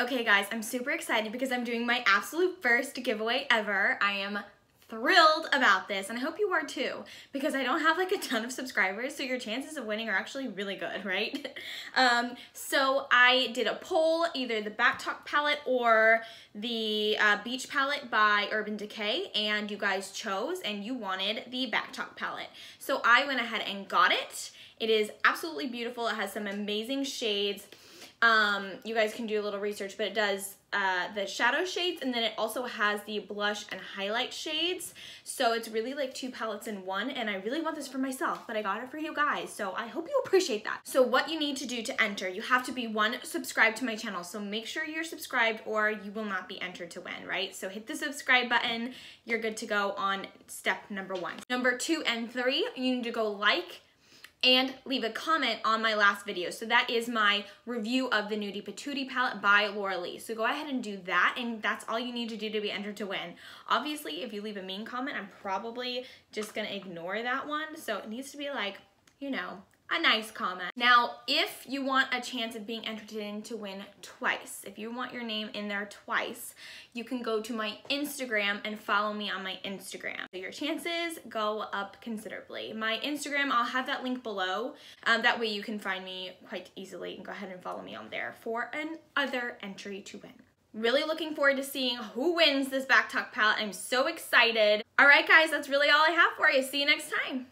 Okay guys, I'm super excited because I'm doing my absolute first giveaway ever. I am thrilled about this and I hope you are too because I don't have like a ton of subscribers, so your chances of winning are actually really good, right? So I did a poll, either the Back Talk palette or the Beach palette by Urban Decay, and you guys chose and you wanted the Back Talk palette. So I went ahead and got it. It is absolutely beautiful. It has some amazing shades. You guys can do a little research, but it does the shadow shades, and then it also has the blush and highlight shades. So it's really like two palettes in one, and I really want this for myself, but I got it for you guys, so I hope you appreciate that. So what you need to do to enter, you have to be subscribed to my channel, so make sure you're subscribed or you will not be entered to win, right? So hit the subscribe button, you're good to go on step number 1. Number 2 and 3, you need to go like and leave a comment on my last video. So that is my review of the Nudie Patootie palette by Lovelies. So go ahead and do that, and that's all you need to do to be entered to win. Obviously, if you leave a mean comment, I'm probably just gonna ignore that one. So it needs to be like, you know, a nice comment. Now, if you want a chance of being entered in to win twice, if you want your name in there twice, you can go to my Instagram and follow me on my Instagram. So your chances go up considerably. My Instagram, I'll have that link below. That way you can find me quite easily and go ahead and follow me on there for another entry to win. Really looking forward to seeing who wins this Back Talk palette. I'm so excited. All right, guys, that's really all I have for you. See you next time.